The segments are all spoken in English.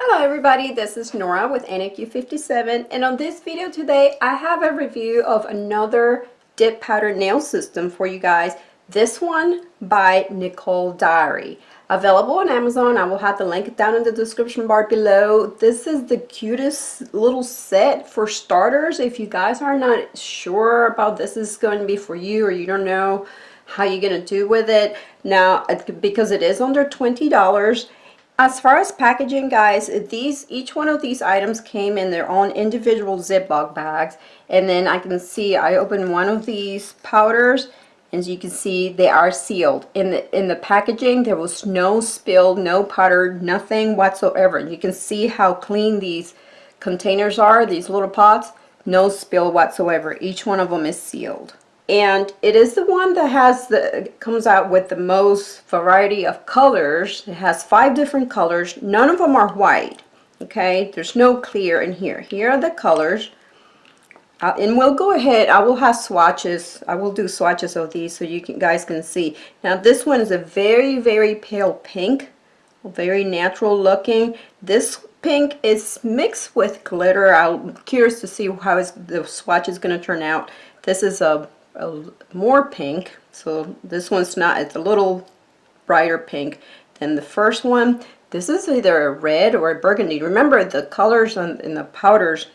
Hello everybody, this is Nora with NQ57, and on this video today I have a review of another dip powder nail system for you guys. This one by Nicole Diary. Available on Amazon. I will have the link down in the description bar below. This is the cutest little set for starters. If you guys are not sure about this is going to be for you, or you don't know how you're going to do with it, now because it is under $20. As far as packaging, guys, each one of these items came in their own individual Ziploc bags, and then I can see I opened one of these powders, and as you can see, they are sealed. In the packaging, there was no spill, no powder, nothing whatsoever. You can see how clean these containers are, these little pots, no spill whatsoever. Each one of them is sealed. And it is the one that comes out with the most variety of colors. It has 5 different colors. None of them are white. Okay, there's no clear in here. Here are the colors. And we'll go ahead, I will have swatches. I will do swatches of these so you guys can see. Now this one is a very, very pale pink. Very natural looking. This pink is mixed with glitter. I'm curious to see how the swatch is going to turn out. This is a more pink, so this one's not, it's a little brighter pink than the first one. This is either a red or a burgundy. Remember, the colors in the powders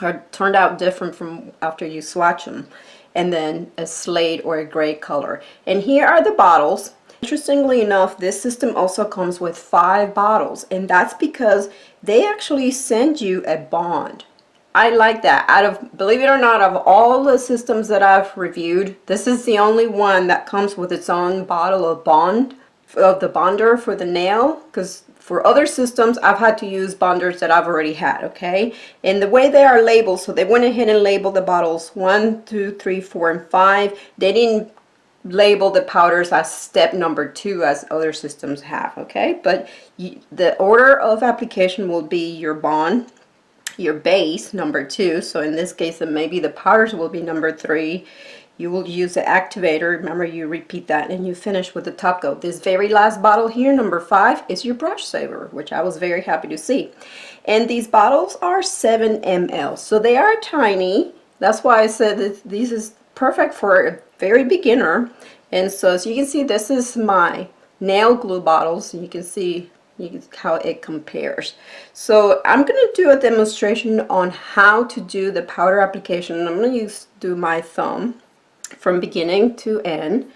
are turned out different from after you swatch them. And then a slate or a gray color. And here are the bottles. Interestingly enough, this system also comes with 5 bottles, and that's because they actually send you a bond. I like that. Believe it or not, of all the systems that I've reviewed, this is the only one that comes with its own bottle of the bonder for the nail, because for other systems I've had to use bonders that I've already had, okay? And the way they are labeled, so they went ahead and labeled the bottles 1, 2, 3, 4, and 5. They didn't label the powders as step number 2 as other systems have, okay? But the order of application will be your bond, your base, number 2. So in this case, maybe the powders will be number 3. You will use the activator. Remember, you repeat that, and you finish with the top coat. This very last bottle here, number 5, is your brush saver, which I was very happy to see. And these bottles are 7 ml, so they are tiny. That's why I said that these is perfect for a very beginner. And so as you can see, this is my nail glue bottles. You can see how it compares. So I'm going to do a demonstration on how to do the powder application. I'm going to do my thumb from beginning to end,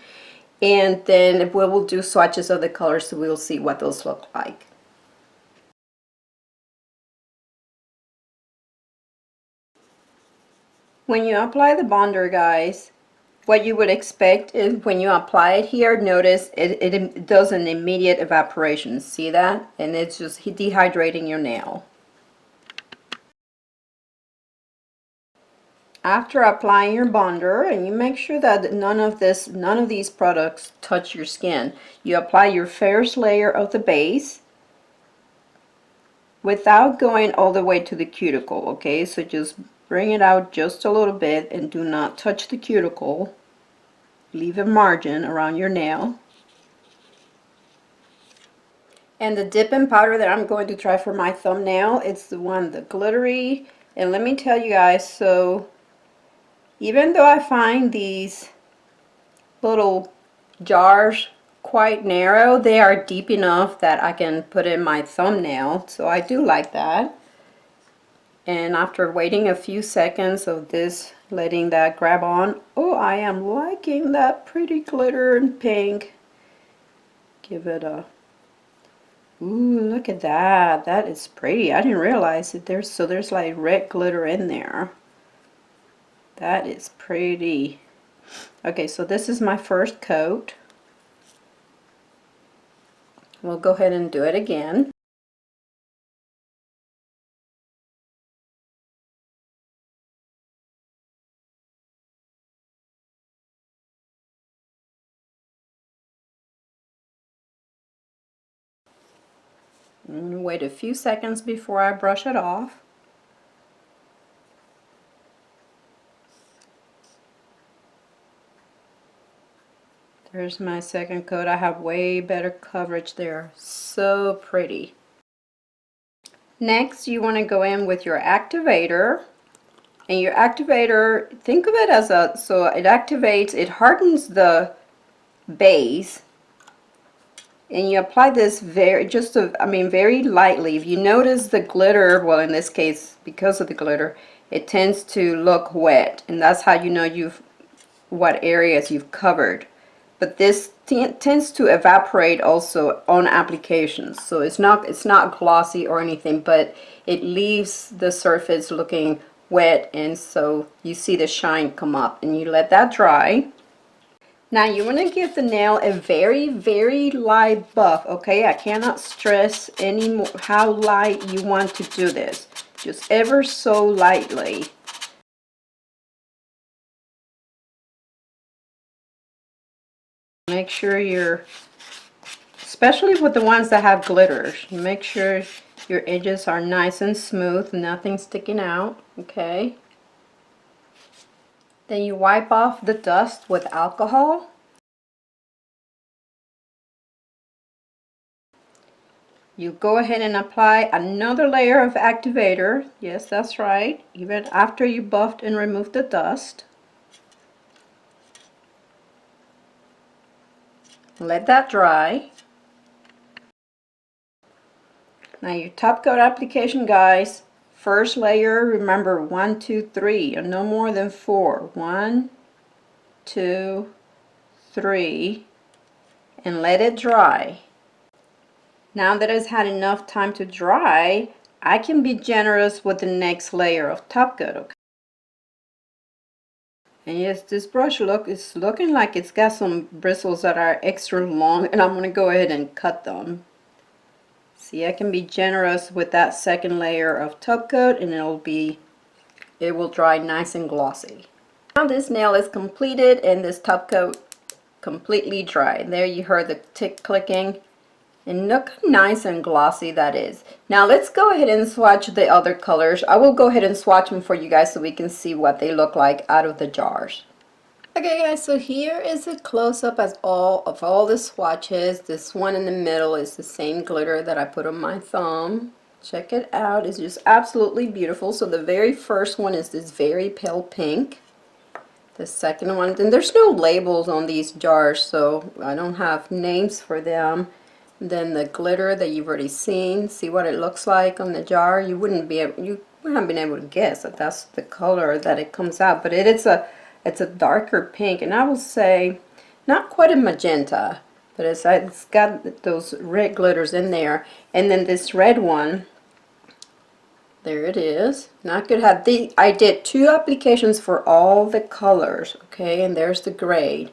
and then we will do swatches of the colors, so we'll see what those look like. When you apply the bonder, guys, what you would expect is when you apply it here, notice it does an immediate evaporation. See that? And it's just dehydrating your nail. After applying your bonder, and you make sure that none of these products touch your skin, you apply your first layer of the base without going all the way to the cuticle, okay? So just bring it out just a little bit and do not touch the cuticle. Leave a margin around your nail. And the dip-in powder that I'm going to try for my thumbnail, it's the glittery. And let me tell you guys, so even though I find these little jars quite narrow, they are deep enough that I can put in my thumbnail, so I do like that. And after waiting a few seconds of this, letting that grab on, oh, I am liking that pretty glitter and pink. Give it a, ooh, look at that. That is pretty. I didn't realize that there's like red glitter in there. That is pretty. Okay, so this is my first coat. We'll go ahead and do it again. I'm going to wait a few seconds before I brush it off. There's my second coat. I have way better coverage there. So pretty. Next, you want to go in with your activator. And your activator, think of it as so it activates, it hardens the base. And you apply this very lightly. If you notice the glitter, well, in this case, because of the glitter, it tends to look wet. And that's how you know what areas you've covered. But this tends to evaporate also on applications. So it's not glossy or anything, but it leaves the surface looking wet, and so you see the shine come up, and you let that dry. Now you want to give the nail a very, very light buff, okay? I cannot stress anymore how light you want to do this. Just ever so lightly. Make sure especially with the ones that have glitters, you make sure your edges are nice and smooth, nothing sticking out, okay? Then you wipe off the dust with alcohol. You go ahead and apply another layer of activator. Yes, that's right, even after you buffed and removed the dust. Let that dry. Now your top coat application, guys. First layer, remember 1, 2, 3, and no more than 4. 1, 2, 3, and let it dry. Now that it's had enough time to dry, I can be generous with the next layer of top coat, okay? And yes, this brush is looking like it's got some bristles that are extra long, and I'm going to go ahead and cut them. See, I can be generous with that second layer of top coat, and it will dry nice and glossy. Now this nail is completed and this top coat completely dry. There you heard the tick clicking. And look how nice and glossy that is. Now let's go ahead and swatch the other colors. I will go ahead and swatch them for you guys so we can see what they look like out of the jars. Okay guys, so here is a close-up of all the swatches. This one in the middle is the same glitter that I put on my thumb. Check it out. It's just absolutely beautiful. So the very first one is this very pale pink. The second one, and there's no labels on these jars, so I don't have names for them. Then the glitter that you've already seen, see what it looks like on the jar. You wouldn't have been able to guess that that's the color that it comes out, but it's a darker pink, and I will say not quite a magenta, but it's got those red glitters in there. And then this red one, there it is. Now I could have I did 2 applications for all the colors, okay, and there's the grade.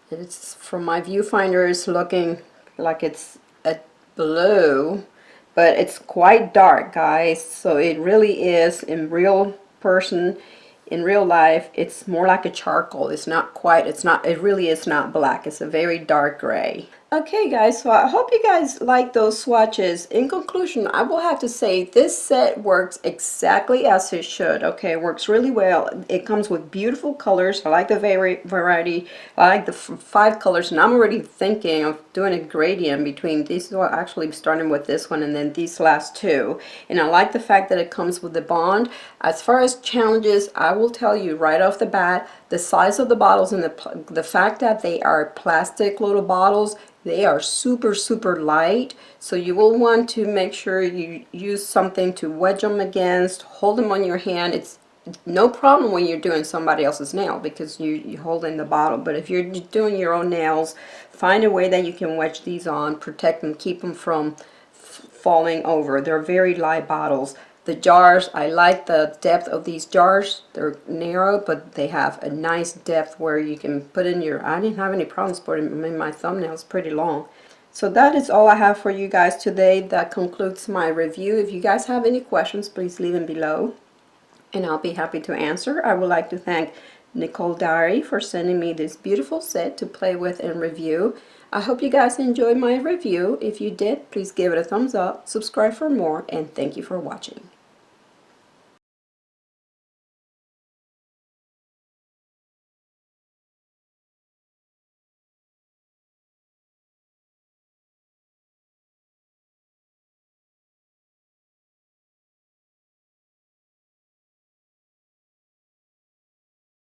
It's from my viewfinder, it's looking like it's a blue, but it's quite dark, guys. So it really is in real life, it's more like a charcoal. It really is not black. It's a very dark gray. Okay guys, so I hope you guys like those swatches. In conclusion, I will have to say this set works exactly as it should. Okay, it works really well. It comes with beautiful colors. I like the variety. I like the 5 colors, and I'm already thinking of doing a gradient between these. Well, actually starting with this one and then these last 2. And I like the fact that it comes with the bond. As far as challenges, I will tell you right off the bat, the size of the bottles and the fact that they are plastic little bottles, they are super, super light, so you will want to make sure you use something to wedge them against, hold them on your hand. It's no problem when you're doing somebody else's nail because you're holding the bottle, but if you're doing your own nails, find a way that you can wedge these on, protect them, keep them from falling over. They're very light bottles. The jars, I like the depth of these jars. They're narrow, but they have a nice depth where you can put in I didn't have any problems putting them in my thumbnails pretty long. So that is all I have for you guys today. That concludes my review. If you guys have any questions, please leave them below, and I'll be happy to answer. I would like to thank Nicole Diary for sending me this beautiful set to play with and review. I hope you guys enjoyed my review. If you did, please give it a thumbs up, subscribe for more, and thank you for watching.